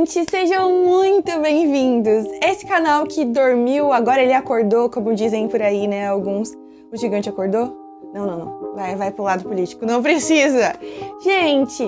gente, sejam muito bem-vindos! Esse canal que dormiu, agora ele acordou, como dizem por aí, né, alguns. O gigante acordou? Não. Vai pro lado político, não precisa! Gente,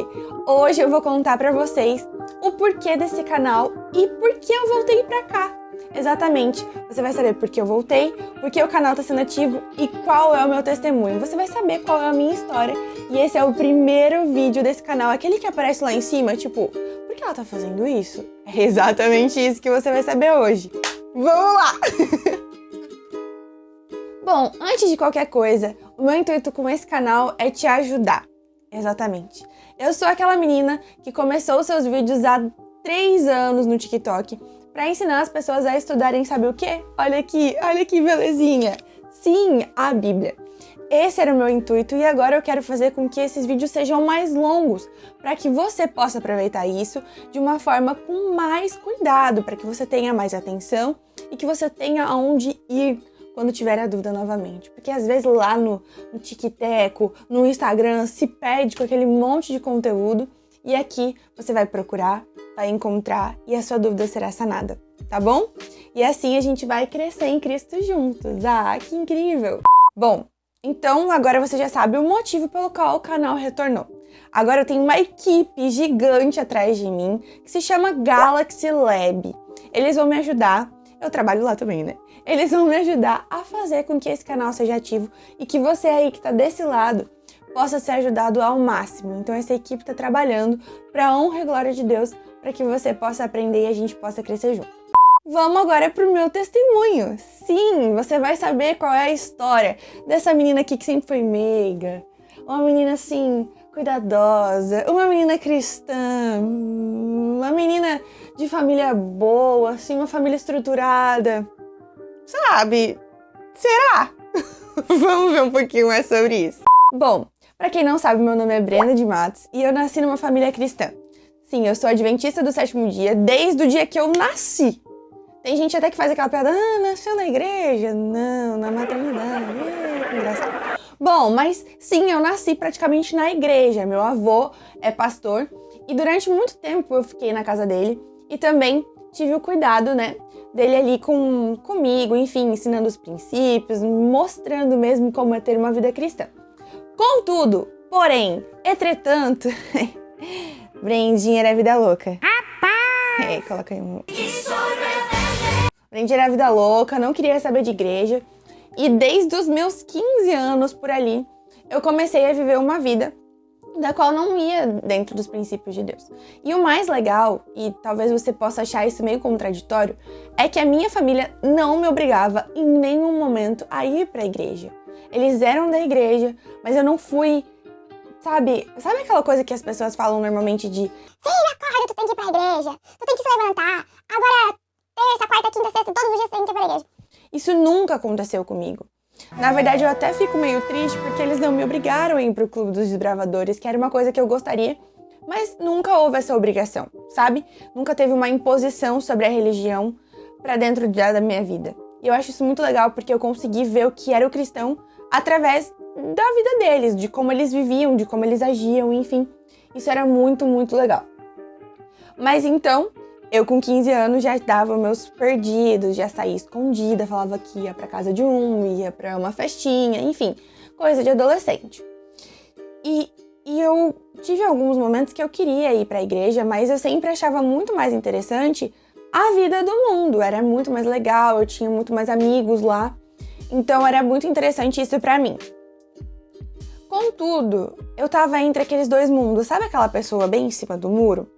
hoje eu vou contar pra vocês o porquê desse canal e por que eu voltei pra cá. Exatamente, você vai saber por que eu voltei, por que o canal tá sendo ativo e qual é o meu testemunho. Você vai saber qual é a minha história e esse é o primeiro vídeo desse canal, aquele que aparece lá em cima, tipo, por que ela tá fazendo isso? É exatamente isso que você vai saber hoje. Vamos lá! Bom, antes de qualquer coisa, o meu intuito com esse canal é te ajudar. Exatamente. Eu sou aquela menina que começou os seus vídeos há 3 anos no TikTok para ensinar as pessoas a estudarem, sabe o quê? Olha que belezinha! Sim, a Bíblia. Esse era o meu intuito e agora eu quero fazer com que esses vídeos sejam mais longos, para que você possa aproveitar isso de uma forma com mais cuidado, para que você tenha mais atenção e que você tenha aonde ir quando tiver a dúvida novamente. Porque às vezes lá no TikTok, no Instagram, se perde com aquele monte de conteúdo e aqui você vai procurar, vai encontrar e a sua dúvida será sanada, tá bom? E assim a gente vai crescer em Cristo juntos. Ah, que incrível! Bom, então agora você já sabe o motivo pelo qual o canal retornou. Agora eu tenho uma equipe gigante atrás de mim que se chama Galaxy Lab. Eles vão me ajudar, eu trabalho lá também, né? Eles vão me ajudar a fazer com que esse canal seja ativo e que você aí que tá desse lado possa ser ajudado ao máximo. Então essa equipe tá trabalhando para a honra e glória de Deus, para que você possa aprender e a gente possa crescer junto. Vamos agora pro meu testemunho. Sim, você vai saber qual é a história dessa menina aqui que sempre foi meiga, uma menina assim, cuidadosa, uma menina cristã, uma menina de família boa, assim, uma família estruturada. Sabe? Será? Vamos ver um pouquinho mais sobre isso. Bom, pra quem não sabe, meu nome é Brenda de Matos e eu nasci numa família cristã. Sim, eu sou adventista do 7º dia desde o dia que eu nasci. Tem gente até que faz aquela piada, nasceu na igreja? Não, na maternidade. Que engraçado. Bom, mas sim, eu nasci praticamente na igreja. Meu avô é pastor e durante muito tempo eu fiquei na casa dele e também tive o cuidado, né, dele ali comigo, enfim, ensinando os princípios, mostrando mesmo como é ter uma vida cristã. Contudo, porém, entretanto, Brendinha era vida louca. Coloca aí um... Brendinha era vida louca, não queria saber de igreja. E desde os meus 15 anos por ali, eu comecei a viver uma vida da qual não ia dentro dos princípios de Deus. E o mais legal, e talvez você possa achar isso meio contraditório, é que a minha família não me obrigava em nenhum momento a ir para a igreja. Eles eram da igreja, mas eu não fui, sabe aquela coisa que as pessoas falam normalmente de filha, acorda, tu tem que ir pra igreja, tu tem que se levantar, agora terça, quarta, quinta, sexta, todos os dias tu tem que ir pra igreja. Isso nunca aconteceu comigo. Na verdade, eu até fico meio triste porque eles não me obrigaram a ir pro Clube dos Desbravadores, que era uma coisa que eu gostaria, mas nunca houve essa obrigação, sabe? Nunca teve uma imposição sobre a religião pra dentro da minha vida. E eu acho isso muito legal porque eu consegui ver o que era o cristão através da vida deles, de como eles viviam, de como eles agiam, enfim. Isso era muito, muito legal. Mas então, eu com 15 anos já dava meus perdidos, já saía escondida, falava que ia pra casa de ia pra uma festinha, enfim, coisa de adolescente. E eu tive alguns momentos que eu queria ir pra igreja, mas eu sempre achava muito mais interessante a vida do mundo, era muito mais legal, eu tinha muito mais amigos lá, então era muito interessante isso pra mim. Contudo, eu tava entre aqueles dois mundos, sabe aquela pessoa bem em cima do muro?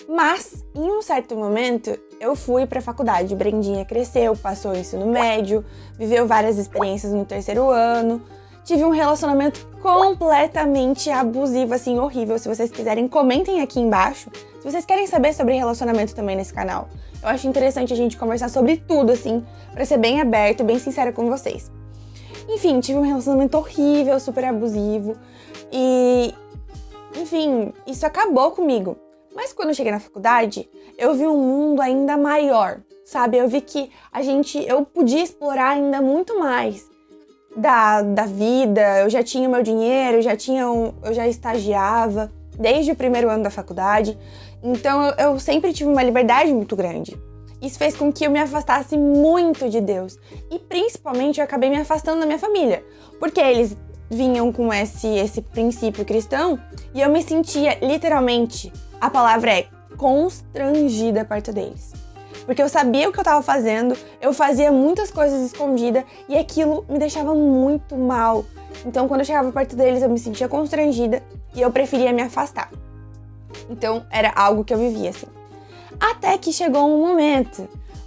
Mas, em um certo momento, eu fui pra faculdade. Brendinha cresceu, passou o ensino médio, viveu várias experiências no 3º ano. Tive um relacionamento completamente abusivo, assim, horrível. Se vocês quiserem, comentem aqui embaixo. Se vocês querem saber sobre relacionamento também nesse canal. Eu acho interessante a gente conversar sobre tudo, assim, pra ser bem aberto e bem sincera com vocês. Enfim, tive um relacionamento horrível, super abusivo. E, enfim, isso acabou comigo. Mas quando eu cheguei na faculdade, eu vi um mundo ainda maior, sabe? Eu vi que eu podia explorar ainda muito mais da vida. Eu já tinha o meu dinheiro, eu já estagiava desde o 1º ano da faculdade. Então eu sempre tive uma liberdade muito grande. Isso fez com que eu me afastasse muito de Deus. E principalmente eu acabei me afastando da minha família. Porque eles vinham com esse princípio cristão e eu me sentia literalmente, a palavra é constrangida perto deles. Porque eu sabia o que eu estava fazendo, eu fazia muitas coisas escondidas e aquilo me deixava muito mal. Então quando eu chegava perto deles eu me sentia constrangida e eu preferia me afastar. Então era algo que eu vivia assim. Até que chegou um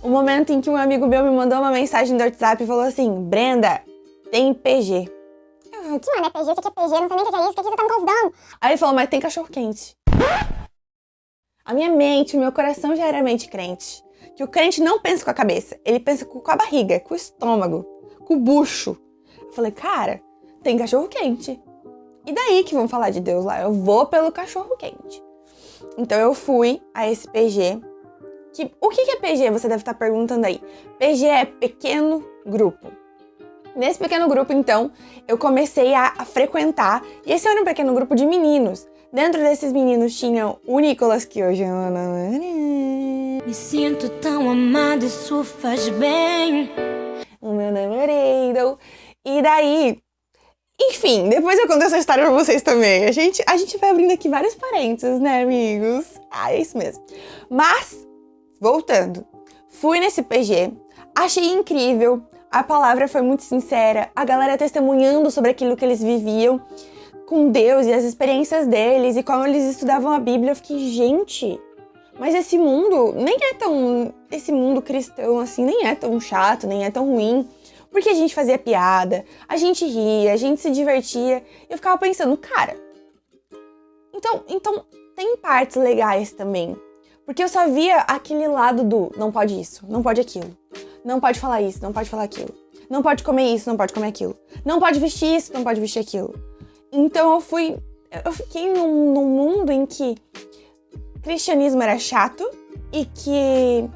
momento em que um amigo meu me mandou uma mensagem do WhatsApp e falou assim: Brenda, tem PG. O que, mano, é PG? O que é PG? Eu não sei nem o que é isso. O que você tá me convidando? Aí ele falou: mas tem cachorro quente. A minha mente, o meu coração já era mente crente. Que o crente não pensa com a cabeça, ele pensa com a barriga, com o estômago, com o bucho. Eu falei: cara, tem cachorro quente. E daí que vão falar de Deus lá? Eu vou pelo cachorro quente. Então eu fui a esse PG. O que é PG? Você deve estar perguntando aí. PG é pequeno grupo. Nesse pequeno grupo, então, eu comecei a frequentar. E esse era um pequeno grupo de meninos. Dentro desses meninos tinham o Nicolas, que hoje é meu namorado. Me sinto tão amado, isso faz bem. O meu namorado. E daí... Enfim, depois eu conto essa história pra vocês também. A gente vai abrindo aqui vários parênteses, né, amigos? Ah, é isso mesmo. Mas, voltando. Fui nesse PG, achei incrível, a palavra foi muito sincera, a galera testemunhando sobre aquilo que eles viviam com Deus e as experiências deles e como eles estudavam a Bíblia. Eu fiquei, gente, mas esse mundo nem é tão... Esse mundo cristão, assim, nem é tão chato, nem é tão ruim. Porque a gente fazia piada, a gente ria, a gente se divertia. Eu ficava pensando, cara, então tem partes legais também. Porque eu só via aquele lado do não pode isso, não pode aquilo. Não pode falar isso, não pode falar aquilo. Não pode comer isso, não pode comer aquilo. Não pode vestir isso, não pode vestir aquilo. Então eu fiquei num mundo em que cristianismo era chato e que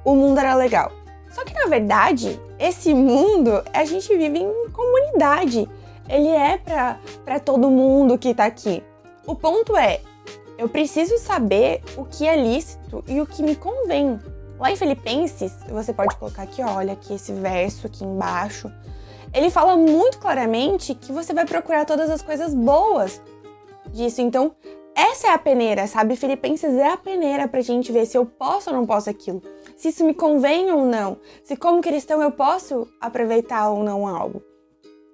o mundo era legal. Só que, na verdade, esse mundo, a gente vive em comunidade. Ele é pra todo mundo que tá aqui. O ponto é, eu preciso saber o que é lícito e o que me convém. Lá em Filipenses, você pode colocar aqui, ó, olha aqui esse verso aqui embaixo. Ele fala muito claramente que você vai procurar todas as coisas boas disso. Então, essa é a peneira, sabe? Filipenses é a peneira pra gente ver se eu posso ou não posso aquilo. Se isso me convém ou não. Se como cristão eu posso aproveitar ou não algo.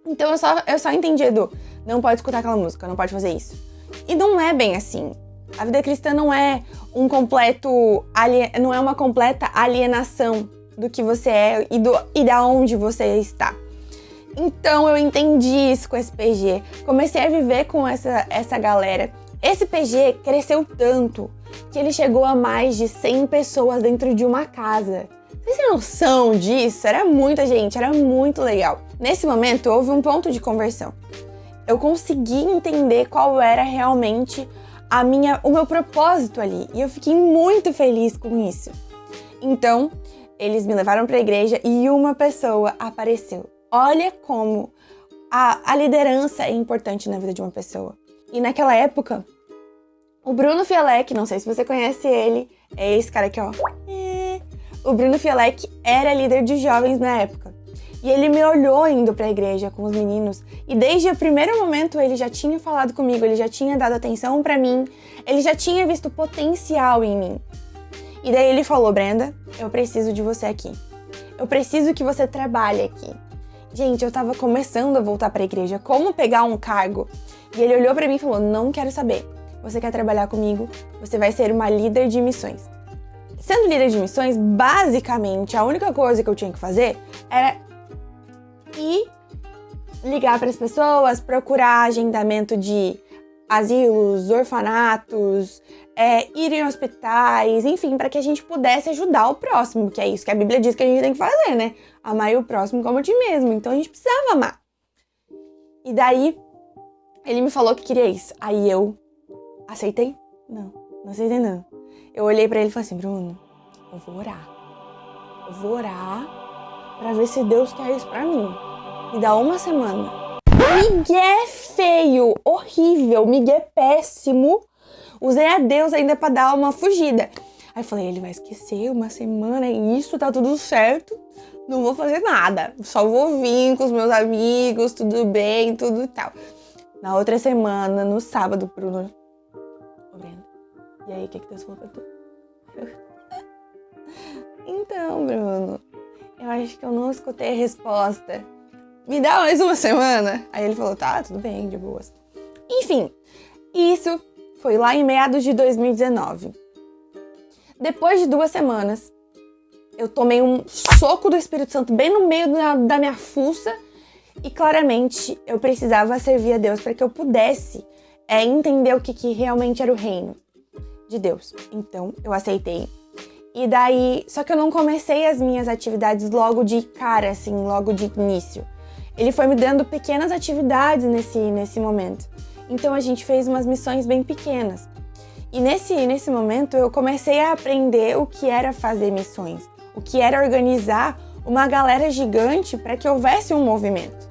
Então eu só entendi, Edu, não pode escutar aquela música, não pode fazer isso. E não é bem assim. A vida cristã não é não é uma completa alienação do que você é e da onde você está. Então eu entendi isso com esse PG. Comecei a viver com essa galera. Esse PG cresceu tanto que ele chegou a mais de 100 pessoas dentro de uma casa. Vocês têm noção disso? Era muita gente, era muito legal. Nesse momento, houve um ponto de conversão. Eu consegui entender qual era realmente o meu propósito ali. E eu fiquei muito feliz com isso. Então, eles me levaram para a igreja e uma pessoa apareceu. Olha como a liderança é importante na vida de uma pessoa. E naquela época, o Bruno Fialek, não sei se você conhece ele, é esse cara aqui, ó. O Bruno Fialek era líder de jovens na época. E ele me olhou indo pra igreja com os meninos. E desde o primeiro momento ele já tinha falado comigo, ele já tinha dado atenção pra mim, ele já tinha visto potencial em mim. E daí ele falou: Brenda, eu preciso de você aqui. Eu preciso que você trabalhe aqui. Gente, eu tava começando a voltar pra igreja. Como pegar um cargo? E ele olhou pra mim e falou: não quero saber. Você quer trabalhar comigo? Você vai ser uma líder de missões. Sendo líder de missões, basicamente, a única coisa que eu tinha que fazer era ir ligar para as pessoas, procurar agendamento de asilos, orfanatos, ir em hospitais, enfim, para que a gente pudesse ajudar o próximo, que é isso que a Bíblia diz que a gente tem que fazer, né? Amar o próximo como a ti mesmo. Então a gente precisava amar. E daí, ele me falou que queria isso. Aí eu aceitei? Não aceitei não. Eu olhei pra ele e falei assim: Bruno, eu vou orar pra ver se Deus quer isso pra mim. Me dá uma semana. Migué feio, horrível, migué péssimo. Usei a Deus ainda pra dar uma fugida. Aí eu falei, ele vai esquecer uma semana, é isso, tá tudo certo. Não vou fazer nada. Só vou vir com os meus amigos, tudo bem, tudo e tal. Na outra semana, no sábado, Bruno... Ô, Brenda, e aí, o que Deus falou pra tu? Então, Bruno, eu acho que eu não escutei a resposta. Me dá mais uma semana? Aí ele falou, tá, tudo bem, de boas. Enfim, isso foi lá em meados de 2019. Depois de 2 semanas, eu tomei um soco do Espírito Santo bem no meio da minha fuça e claramente eu precisava servir a Deus para que eu pudesse entender o que realmente era o reino de Deus. Então, eu aceitei. E daí, só que eu não comecei as minhas atividades logo de cara, assim, logo de início. Ele foi me dando pequenas atividades nesse momento. Então, a gente fez umas missões bem pequenas. E nesse momento, eu comecei a aprender o que era fazer missões. O que era organizar uma galera gigante para que houvesse um movimento.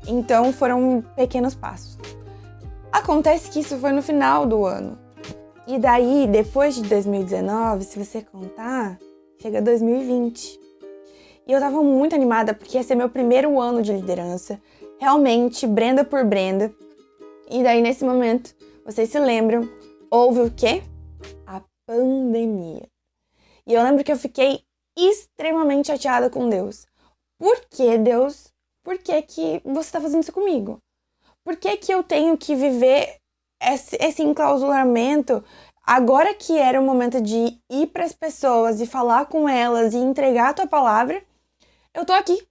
Então, foram pequenos passos. Acontece que isso foi no final do ano. E daí, depois de 2019, se você contar, chega 2020. E eu tava muito animada, porque ia ser meu primeiro ano de liderança. Realmente, Brenda por Brenda. E daí, nesse momento, vocês se lembram, houve o quê? A pandemia. E eu lembro que eu fiquei extremamente chateada com Deus. Por que, Deus? Por que você tá fazendo isso comigo? Por que eu tenho que viver esse enclausuramento, agora que era o momento de ir para as pessoas e falar com elas e entregar a tua palavra, eu tô aqui,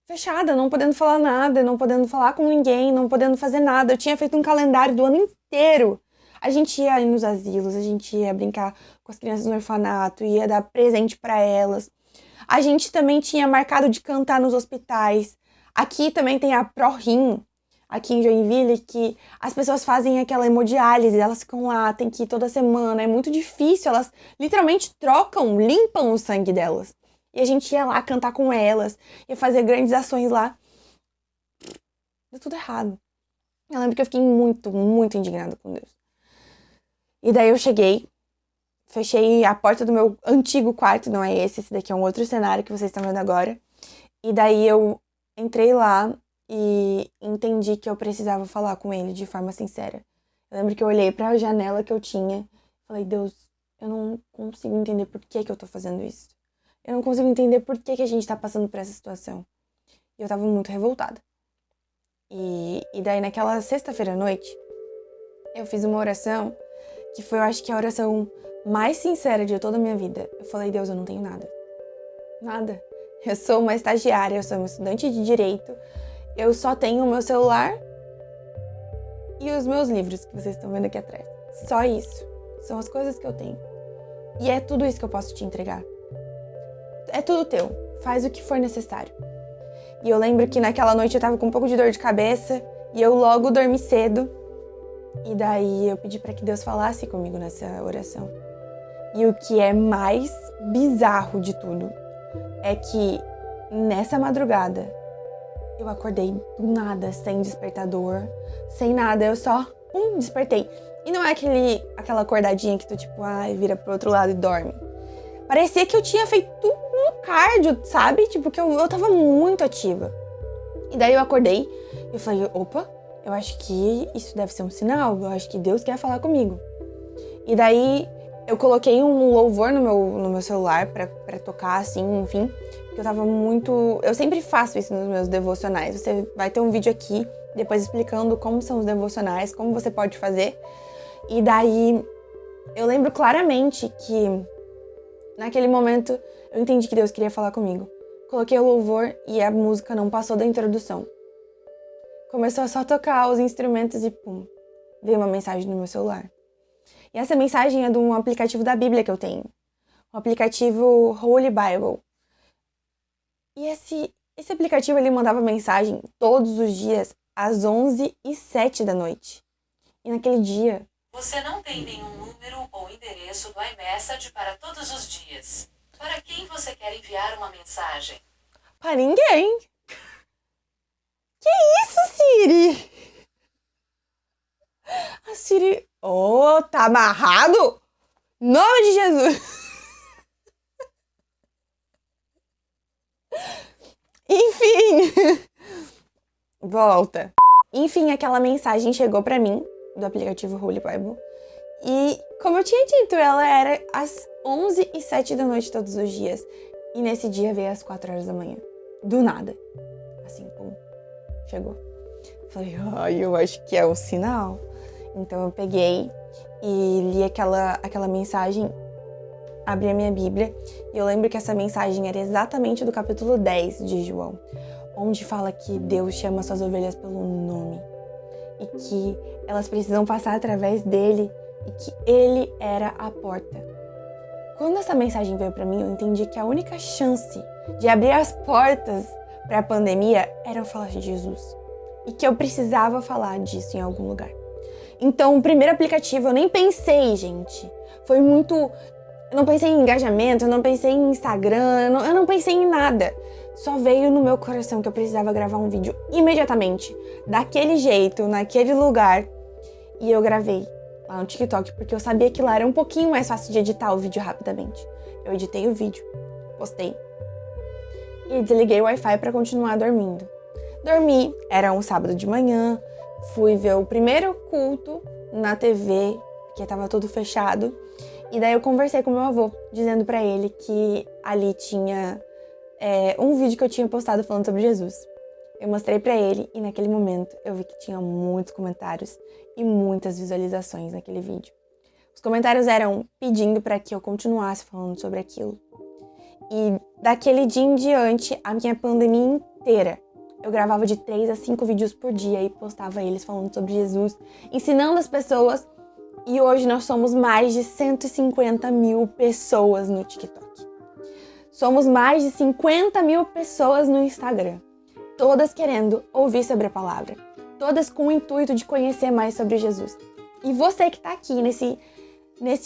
fechada, não podendo falar nada, não podendo falar com ninguém, não podendo fazer nada. Eu tinha feito um calendário do ano inteiro. A gente ia ir nos asilos, a gente ia brincar com as crianças no orfanato, ia dar presente para elas. A gente também tinha marcado de cantar nos hospitais. Aqui também tem a ProRim, aqui em Joinville, que as pessoas fazem aquela hemodiálise, elas ficam lá, tem que ir toda semana, é muito difícil, elas literalmente limpam o sangue delas. E a gente ia lá cantar com elas, ia fazer grandes ações lá. Deu tudo errado. Eu lembro que eu fiquei muito, muito indignada com Deus. E daí eu cheguei, fechei a porta do meu antigo quarto, não é esse daqui é um outro cenário que vocês estão vendo agora. E daí eu entrei lá e entendi que eu precisava falar com ele de forma sincera. Eu lembro que eu olhei pra janela que eu tinha, falei, Deus, eu não consigo entender por que eu tô fazendo isso. Eu não consigo entender por que a gente tá passando por essa situação. E eu tava muito revoltada. E daí naquela sexta-feira à noite, eu fiz uma oração que foi, eu acho que a oração mais sincera de toda a minha vida. Eu falei, Deus, eu não tenho nada. Nada. Eu sou uma estagiária, eu sou uma estudante de direito. Eu só tenho o meu celular e os meus livros que vocês estão vendo aqui atrás. Só isso. São as coisas que eu tenho. E é tudo isso que eu posso te entregar. É tudo teu. Faz o que for necessário. E eu lembro que naquela noite eu tava com um pouco de dor de cabeça e eu logo dormi cedo. E daí eu pedi para que Deus falasse comigo nessa oração. E o que é mais bizarro de tudo é que nessa madrugada eu acordei do nada, sem despertador, sem nada, eu só despertei. E não é aquela acordadinha que tu vira pro outro lado e dorme. Parecia que eu tinha feito um cardio, sabe? Que eu tava muito ativa. E daí eu acordei e eu falei, opa, eu acho que isso deve ser um sinal, eu acho que Deus quer falar comigo. E daí eu coloquei um louvor no meu celular pra tocar, assim, enfim, porque eu tava muito... Eu sempre faço isso nos meus devocionais. Você vai ter um vídeo aqui, depois explicando como são os devocionais, como você pode fazer. E daí eu lembro claramente que naquele momento eu entendi que Deus queria falar comigo. Coloquei o louvor e a música não passou da introdução. Começou a só tocar os instrumentos e pum, veio uma mensagem no meu celular. E essa mensagem é de um aplicativo da Bíblia que eu tenho. O aplicativo Holy Bible. E esse aplicativo, ele mandava mensagem todos os dias às 11h07 da noite. E naquele dia... Você não tem nenhum número ou endereço do iMessage para todos os dias. Para quem você quer enviar uma mensagem? Para ninguém. Que isso, Siri? A Siri... Oh, tá amarrado? Nome de Jesus! Enfim... Volta. Enfim, aquela mensagem chegou pra mim, do aplicativo Holy Bible. E, como eu tinha dito, ela era às 11h07 da noite todos os dias. E nesse dia veio às 4 horas da manhã. Do nada. Assim, pum. Chegou. Falei, eu acho que é um sinal. Então eu peguei e li aquela mensagem, abri a minha Bíblia. E eu lembro que essa mensagem era exatamente do capítulo 10 de João. Onde fala que Deus chama suas ovelhas pelo nome. E que elas precisam passar através dele. E que ele era a porta. Quando essa mensagem veio pra mim, eu entendi que a única chance de abrir as portas para a pandemia era eu falar de Jesus. E que eu precisava falar disso em algum lugar. Então, o primeiro aplicativo eu nem pensei, gente. Foi muito... Eu não pensei em engajamento, eu não pensei em Instagram, eu não pensei em nada. Só veio no meu coração que eu precisava gravar um vídeo imediatamente, daquele jeito, naquele lugar. E eu gravei lá no TikTok, porque eu sabia que lá era um pouquinho mais fácil de editar o vídeo rapidamente. Eu editei o vídeo, postei e desliguei o Wi-Fi para continuar dormindo. Dormi, era um sábado de manhã, fui ver o primeiro culto na TV, porque tava tudo fechado. E daí eu conversei com meu avô, dizendo pra ele que ali tinha um vídeo que eu tinha postado falando sobre Jesus. Eu mostrei pra ele e naquele momento eu vi que tinha muitos comentários e muitas visualizações naquele vídeo. Os comentários eram pedindo pra que eu continuasse falando sobre aquilo. E daquele dia em diante, a minha pandemia inteira, eu gravava de 3 a 5 vídeos por dia e postava eles falando sobre Jesus, ensinando as pessoas. E hoje nós somos mais de 150 mil pessoas no TikTok. Somos mais de 50 mil pessoas no Instagram. Todas querendo ouvir sobre a palavra. Todas com o intuito de conhecer mais sobre Jesus. E você que tá aqui nesse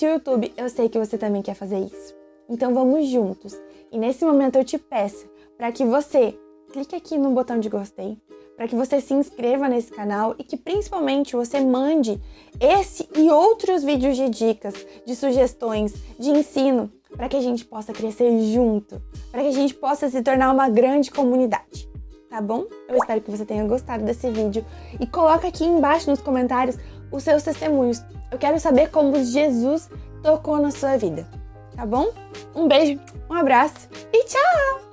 YouTube, eu sei que você também quer fazer isso. Então vamos juntos. E nesse momento eu te peço para que você clique aqui no botão de gostei, para que você se inscreva nesse canal e que principalmente você mande esse e outros vídeos de dicas, de sugestões, de ensino, para que a gente possa crescer junto, para que a gente possa se tornar uma grande comunidade, tá bom? Eu espero que você tenha gostado desse vídeo e coloca aqui embaixo nos comentários os seus testemunhos. Eu quero saber como Jesus tocou na sua vida, tá bom? Um beijo, um abraço e tchau!